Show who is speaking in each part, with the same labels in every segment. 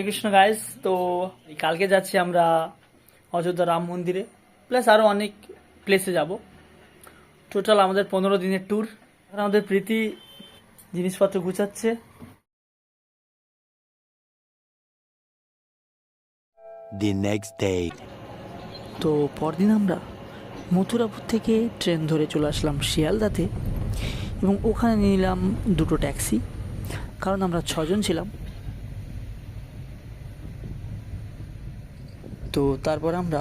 Speaker 1: Krishna guys. তো কালকে যাচ্ছি আমরা অযোধ্যা রাম মন্দিরে, প্লাস আরও অনেক প্লেসে যাব। টোটাল আমাদের 15 দিনের ট্যুর। আমাদের প্রীতি জিনিসপত্র গুছাচ্ছে।
Speaker 2: The next day.
Speaker 1: তো পরদিন আমরা মথুরাপুর থেকে ট্রেন ধরে চলে আসলাম শিয়ালদাতে, এবং ওখানে নিলাম দুটো ট্যাক্সি, কারণ আমরা 6 জন ছিলাম। তো তারপর আমরা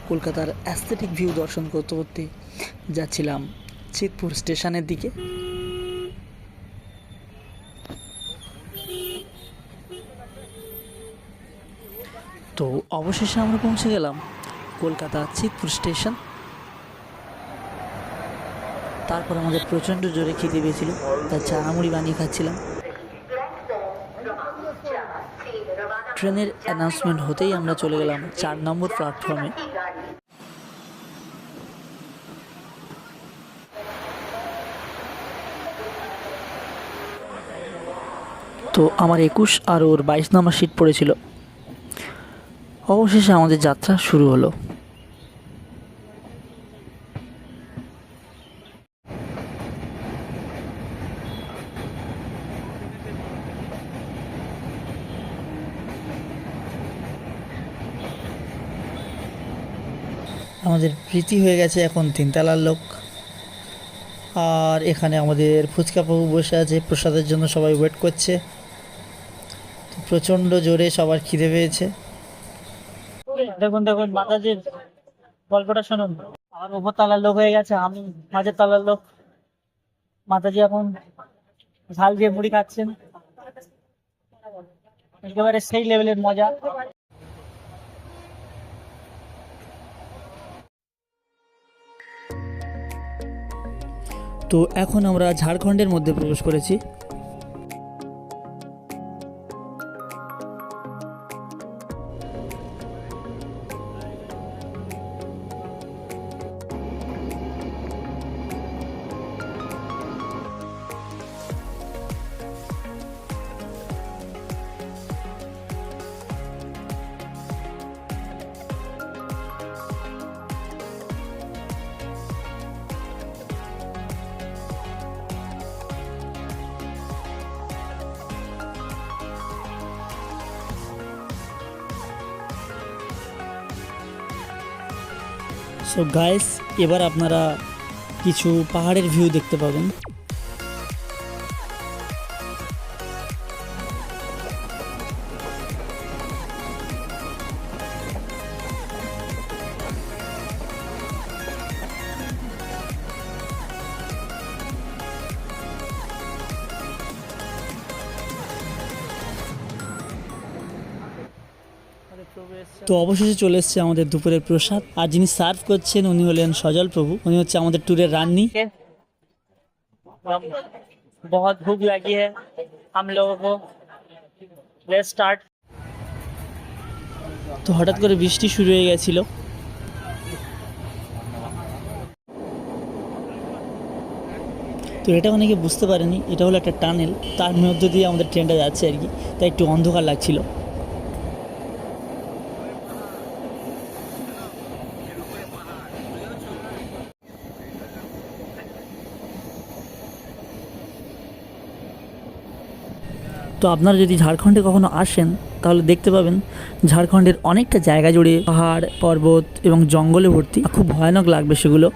Speaker 1: কলকাতার অ্যাস্থেটিক ভিউ দর্শন করতে করতে যাচ্ছিলাম চিতপুর স্টেশনের দিকে। তো অবশেষে আমরা পৌঁছে গেলাম কলকাতা চিতপুর স্টেশন। তারপর আমাদের প্রচণ্ড জোরে খিদে পেয়েছিল, তাই চানামুড়ি বানিয়ে খাচ্ছিলাম। ট্রেনের অ্যানাউন্সমেন্ট হতেই আমরা চলে গেলাম 4 নম্বর প্ল্যাটফর্মে। তো আমার 21 আর ওর 22 নম্বর সিট পড়েছিল। অবশেষে আমাদের যাত্রা শুরু হলো। আমাদের প্রীতি হয়ে গেছে এখন 3 তলার লোক। আর এখানে আমাদের ফুচকা বাবু বসে আছে, প্রসাদের জন্য সবাই ওয়েট করছে। প্রচণ্ড জোরে সবার খিদে পেয়েছে। দেখুন দেখুন মাতাজির গল্পটা শুনুন। আমার উপর তলার লোক হয়ে গেছে, আমি মাঝের তলার লোক। মাতাজি এখন ঝাল দিয়ে মুড়ি খাচ্ছেন, একেবারে সেই লেভেলের মজা। তো এখন আমরা ঝাড়খণ্ডের মধ্যে প্রবেশ করেছি। সো গাইস, এবার আপনারা কিছু পাহাড়ের ভিউ দেখতে পাবেন। তো অবশেষে চলে এসছে আমাদের দুপুরের প্রসাদ। আর যিনি সার্ভ করছেন উনি হলেন সজল প্রভু, উনি হচ্ছে আমাদের ট্যুরের রান্নি। बहुत भूख लगी है हम लोगों को, लेट्स स्टार्ट। তো হঠাৎ করে বৃষ্টি শুরু হয়ে গেছিল। তো এটা অনেকে বুঝতে পারেনি, এটা হলো একটা টানেল, তার মধ্য দিয়ে আমাদের ট্রেনটা যাচ্ছে আর কি, তাই একটু অন্ধকার লাগছিল। তো আপনারা যদি ঝাড়খণ্ডে কখনো আসেন তাহলে দেখতে পাবেন ঝাড়খণ্ডের অনেকটা জায়গা জুড়ে পাহাড় পর্বত এবং জঙ্গলে ভর্তি, খুব ভয়ানক লাগবে সেগুলো।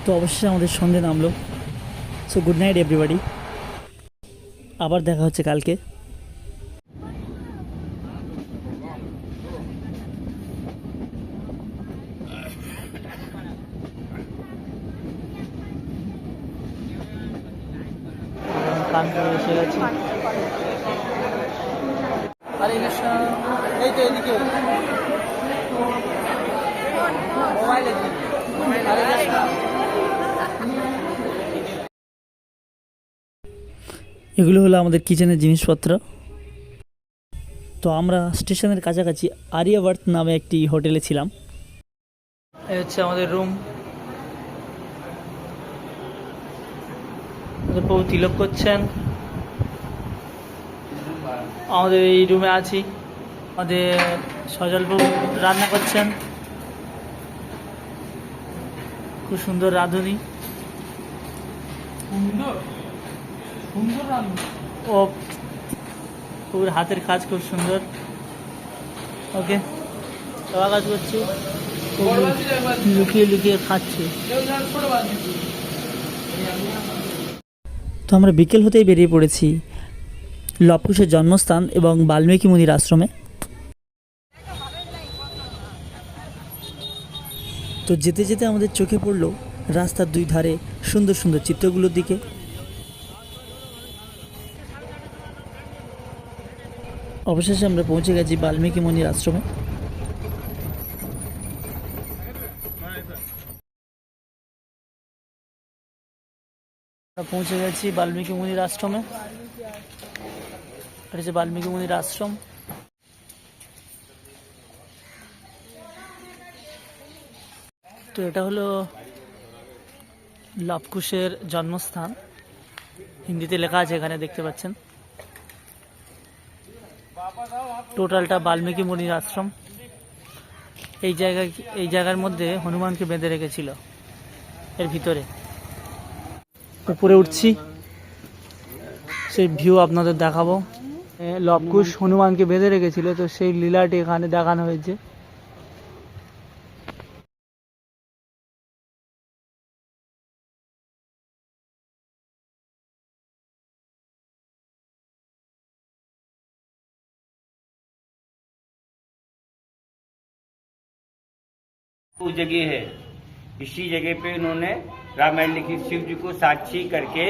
Speaker 1: তো অবশ্যই আমাদের সন্ধে নামলো। সো গুড নাইট এভরিবডি, আবার দেখা হচ্ছে কালকে। কান করে এসে গেছি। আরে কৃষ্ণ, এই তো এদিকে মোবাইল। এগুলো হলো আমাদের কিচেনের জিনিসপত্র। তো আমরা স্টেশনের কাছাকাছি আরিয়াবার্থ নামে একটি হোটেলে ছিলাম। এই হচ্ছে আমাদের রুম। প্রভু তিলক করছেন। আমাদের এই রুমে আছি, আমাদের সজল প্রভু রান্না করছেন, খুব সুন্দর রাঁধুনি। ও প্রভুর হাতের কাজ খুব সুন্দর। ওকে, সবাই কাজ করছি, লুকিয়ে লুকিয়ে খাচ্ছি। তো আমরা বিকেল হতেই বেরিয়ে পড়েছি লবকুশের জন্মস্থান এবং বাল্মীকি মুনির আশ্রমে। তো যেতে যেতে আমাদের চোখে পড়ল রাস্তার দুই ধারে সুন্দর সুন্দর চিত্রগুলোর দিকে। অবশেষে আমরা পৌঁছে গেছি বাল্মীকি মুনির আশ্রমে। পৌঁছে গেছি বাল্মীকি মুনির আশ্রমে। এটা হচ্ছে বাল্মীকি মুনির আশ্রম। তো এটা হলো লবকুশের জন্মস্থান, হিন্দিতে লেখা আছে এখানে দেখতে পাচ্ছেন। টোটালটা বাল্মীকি মুনির আশ্রম। এই জায়গার মধ্যে হনুমানকে বেঁধে রেখেছিল, এর ভিতরে। উপরে উঠছি, সেই ভিউ আপনাদের দেখাবো। লবকুশ হনুমানকে বেঁধে রেখেছিল, তো সেই লীলাটি এখানে দেখানো হয়েছে।
Speaker 3: वो जगह है, इसी जगह पे उन्होंने रामायण लिखी, शिव जी को साक्षी करके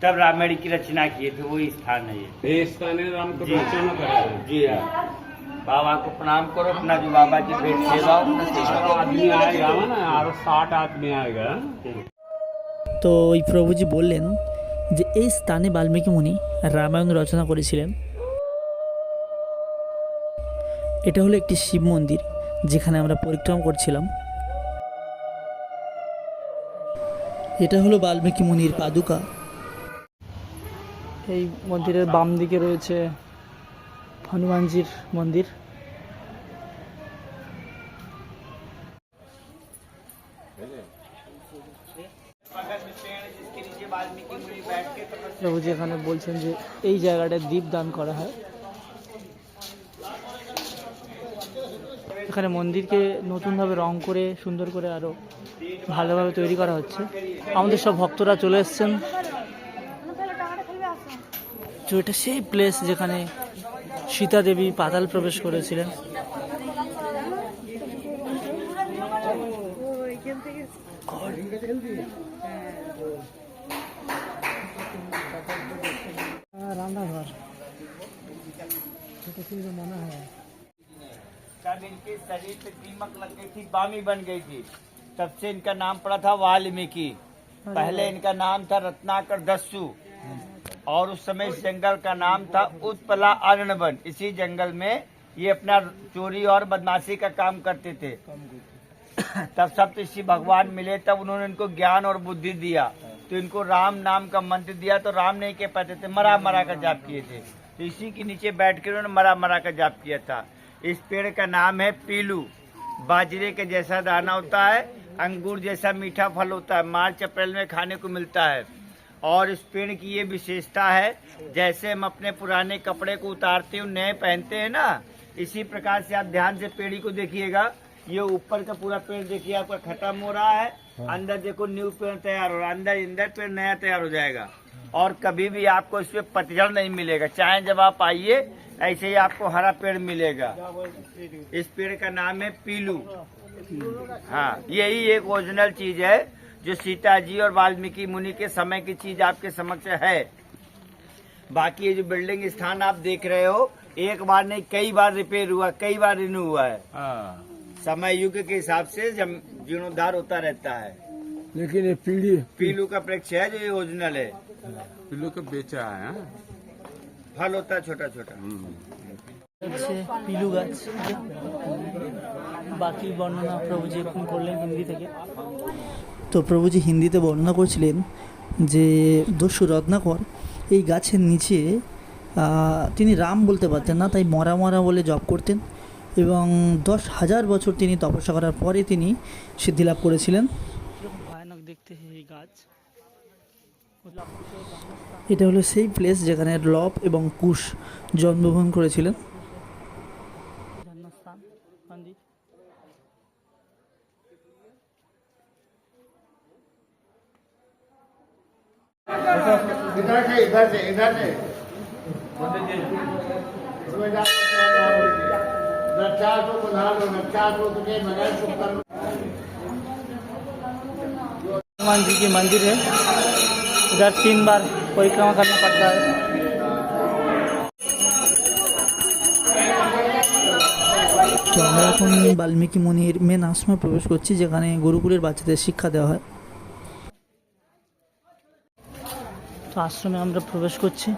Speaker 3: तब रामायण की रचना किए थे। वही स्थान है ये
Speaker 4: स्थान है, राम को
Speaker 3: जी।
Speaker 4: रचना करा है।
Speaker 3: जी हाँ, बाबा को प्रणाम करो, अपना जो बाबा की भेंट सेवा हो, अपना सेवा करो।
Speaker 4: आदमी आएगा ना, और 60 आदमी आएगा।
Speaker 1: তো ওই প্রভুজি বললেন যে এই স্থানে বাল্মীকি মুনি রামায়ণ রচনা করেছিলেন। এটা হলো একটি শিব মন্দির, যেখানে আমরা পরিক্রমা করছিলাম। এটা হলো বাল্মীকি মুনির পাদুকা। এই মন্দিরের বাম দিকে রয়েছে হনুমানজির মন্দির। প্রভুজি এখানে বলছেন যে এই জায়গাটায় দীপদান করা হয়। এখানে মন্দিরকে নতুনভাবে রং করে সুন্দর করে আরো ভালোভাবে তৈরি করা হচ্ছে। আমাদের সব ভক্তরা চলে এসেছেন। তো এটা সেই প্লেস যেখানে সীতা দেবী পাতাল প্রবেশ করেছিলেন। রান্নাঘর মনে হয়
Speaker 3: तब इनके शरीर पे दीमक लग गई थी, बामी बन गई थी, तब से इनका नाम पड़ा था वाल्मीकि। पहले इनका नाम था रत्नाकर दस्यु, और उस समय इस जंगल का नाम था उत्पला अरण्यवन। इसी जंगल में ये अपना चोरी और बदमाशी का काम करते थे। तब सप्तऋषि भगवान मिले, तब उन्होंने इनको ज्ञान और बुद्धि दिया, तो इनको राम नाम का मंत्र दिया। तो राम नहीं कह पाते थे, मरा मरा का जाप किए थे, तो इसी के नीचे बैठ कर उन्होंने मरा मरा का जाप किया था। इस पेड़ का नाम है पीलू। बाजरे के जैसा दाना होता है, अंगूर जैसा मीठा फल होता है, मार्च अप्रैल में खाने को मिलता है। और इस पेड़ की ये विशेषता है, जैसे हम अपने पुराने कपड़े को उतारते हुए नए पहनते हैं ना, इसी प्रकार से आप ध्यान से पेड़ी को देखिएगा। ये ऊपर का पूरा पेड़ देखिए आपका खत्म हो रहा है, अंदर देखो न्यू पेड़ तैयार हो रहा है, अंदर पेड़ नया तैयार हो जाएगा। और कभी भी आपको इसमें पतझड़ नहीं मिलेगा, चाहे जब आप आइए ऐसे ही आपको हरा पेड़ मिलेगा। इस पेड़ का नाम है पीलू। हाँ, यही एक ओरिजिनल चीज है जो सीता जी और वाल्मीकि मुनि के समय की चीज आपके समक्ष है। बाकी ये जो बिल्डिंग स्थान आप देख रहे हो, एक बार नहीं कई बार रिपेयर हुआ, कई बार रिन्यू हुआ है। समय युग के हिसाब से जब जीर्णोद्धार होता रहता है।
Speaker 4: लेकिन ये
Speaker 3: पीलू का वृक्ष है जो ये ओरिजिनल है।
Speaker 4: पिल्लू को बेचा है।
Speaker 3: फल होता है छोटा छोटा।
Speaker 1: হচ্ছে পিলু গাছ। বাকি বর্ণনা প্রভুজি এখন করলেন হিন্দি থেকে। তো প্রভুজি হিন্দিতে বর্ণনা করছিলেন
Speaker 5: যে দস্যু রত্নাকর এই গাছের নিচে তিনি রাম বলতে পারতেন না, তাই মরা মরা বলে জপ করতেন এবং 10,000 বছর তিনি তপস্যা করার পরে তিনি সিদ্ধিলাভ করেছিলেন।
Speaker 1: ভয়ানক দেখতে এই গাছ।
Speaker 5: এটা হলো সেই প্লেস যেখানে লব এবং কুশ জন্মগ্রহণ করেছিলেন।
Speaker 1: জন্মস্থান মন্দির। हनुमान जी की मंदिर है, इधर 3 बार परिक्रमा करना पड़ता है।
Speaker 5: তো আমরা এখন বাল্মীকি মুনির মেন আশ্রমে প্রবেশ করছি, যেখানে গুরুকুলের বাচ্চাদের শিক্ষা দেওয়া হয়।
Speaker 1: তো আশ্রমে আমরা প্রবেশ করছি।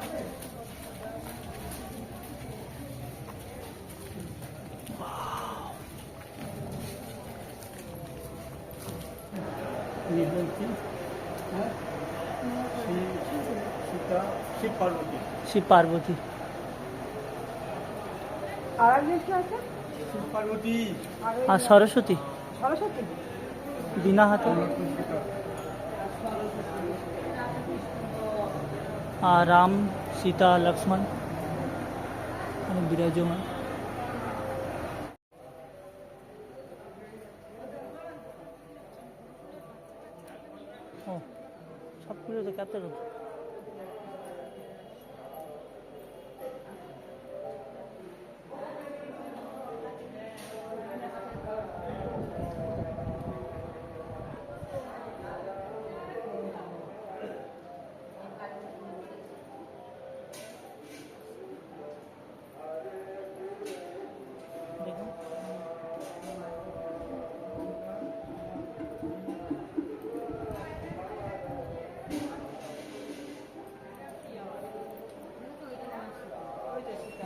Speaker 1: শিব পার্বতী। আর সরস্বতী বিনা হাতে। আর রাম সীতা লক্ষ্মণ বিরাজমান। ও সবগুলো তো ক্যাপচার হচ্ছে। দেখুন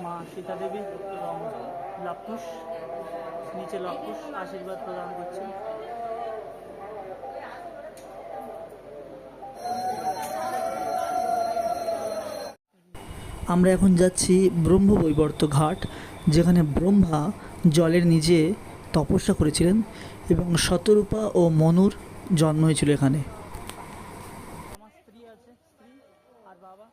Speaker 1: মা সীতা দেবী এবং লকুশ, নিচে লকুশ আশীর্বাদ প্রদান করছে।
Speaker 5: আমরা এখন যাচ্ছি ব্রহ্মবৈবর্ত ঘাট, যেখানে ব্রহ্মা জলের নিচে তপস্যা করেছিলেন এবং শতরূপা ও মনুর জন্ম হয়েছিল এখানে।
Speaker 1: আমার স্ত্রী আছে, স্ত্রী আর বাবা।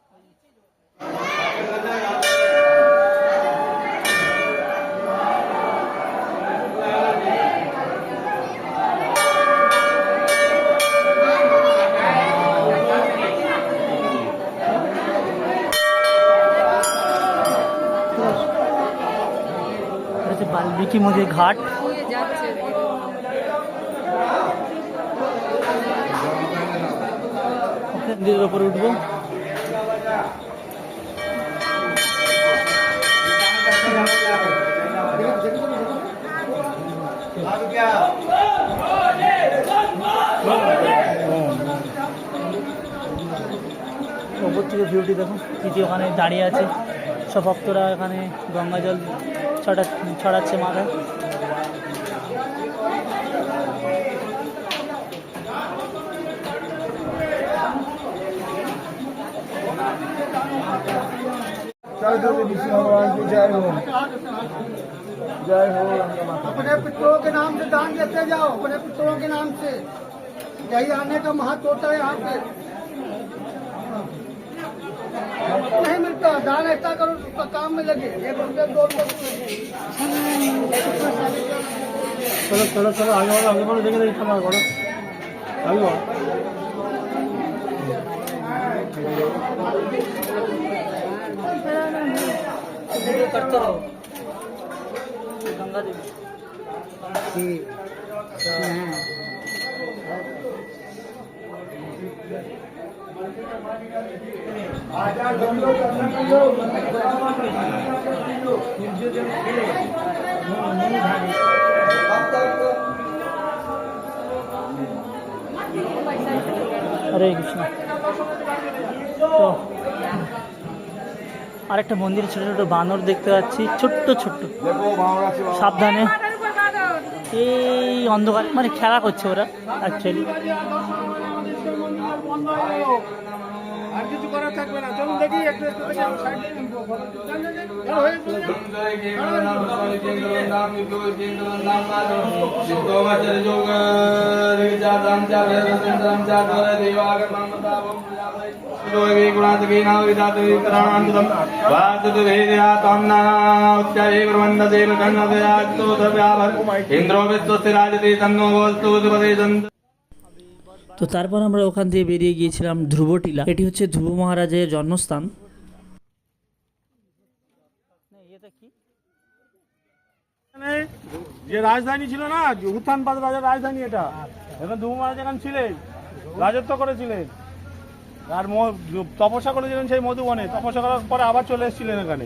Speaker 1: বাল্মীকি নদীর ঘাট। নদীর ওপরে উঠবো। ওপর থেকে ভিউটি দেখো, দিদি ওখানে দাঁড়িয়ে আছে, সব ভক্তরা এখানে গঙ্গা জল ছড়াচ্ছে মাথায়।
Speaker 6: भगवान की जय हो, जय हो। अपने पितरों के नाम से दान देते जाओ, अपने पितरों के नाम से। यही आने का महत्व होता है यहाँ पे। नहीं मिलता, दान ऐसा करो उसका काम में लगे। 1 रुपये 2 रुपये।
Speaker 1: चलो चलो चलो आगे बढ़ो देखे देखे चलो आगे बढ़ो, आगे बढ़ो। वीडियो करते रहो। गंगा देवी হরে কৃষ্ণ। তো আরেকটা মন্দিরে ছোট ছোট বানর দেখতে পাচ্ছি, ছোট্ট ছোট্ট, সাবধানে। এই অন্ধকার মানে খেলা করছে ওরা অ্যাকচুয়ালি।
Speaker 6: বন্ধ হয়ে গেল, আর কিছু করার থাকবে না। চলুন দেখি একটু একটু দেখি আমি সাইড দিয়ে নিবো। হয়ে इंद्रो विश्वस्य राजते तन्नो वस्तु
Speaker 5: তো তারপর আমরা ওখান থেকে বেরিয়ে গিয়েছিলাম ধ্রুবটিলা। এটি হচ্ছে ধ্রুব মহারাজের জন্মস্থান।
Speaker 6: যে রাজধানী ছিল না, উত্থানপাদ রাজার রাজধানী এটা। এখন ধ্রুব মহারাজ এখানে ছিলেন, রাজত্ব করেছিলেন, আর তপস্যা করেছিলেন সেই মধুবনে। তপস্যা করার পরে আবার চলে এসেছিলেন এখানে।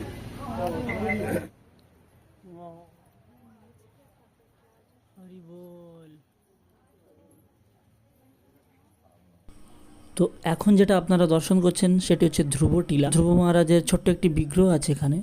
Speaker 5: তো এখন যেটা আপনারা দর্শন করছেন সেটি হচ্ছে ধ্রুবটিলা। ধ্রুব মহারাজের ছোট্ট একটি বিগ্রহ আছে এখানে।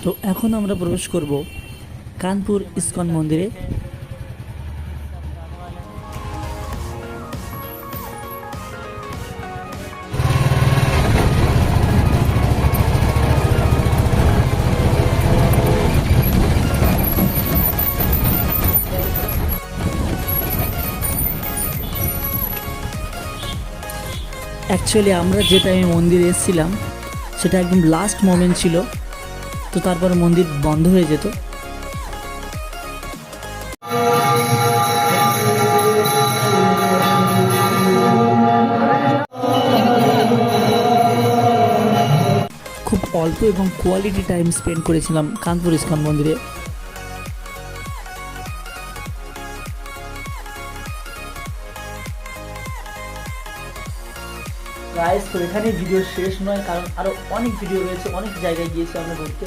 Speaker 5: তো এখন আমরা প্রবেশ করব কানপুর ইস্কন মন্দিরে। অ্যাকচুয়ালি আমরা যে টাইমে মন্দিরে এসেছিলাম সেটা একদম লাস্ট মোমেন্ট ছিল, তো তারপরে মন্দির বন্ধ হয়ে যেত। খুব অল্প এবং কোয়ালিটি টাইম স্পেন্ড করেছিলাম কানপুর ইস্কন মন্দিরে। গাইস, তো এখানে ভিডিও শেষ নয়, কারণ আরও অনেক ভিডিও রয়েছে, অনেক জায়গায় গিয়েছি আমরা ঘুরতে।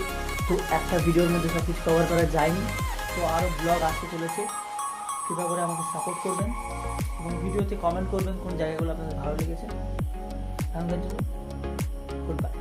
Speaker 5: তো একটা ভিডিওর মধ্যে সব কিছু কভার করা যায়নি, তো আরও ব্লগ আসতে চলেছে। কৃপা করে আমাকে সাপোর্ট করবেন এবং ভিডিওতে কমেন্ট করবেন কোন জায়গাগুলো আপনাদের ভালো লেগেছে। Good bye.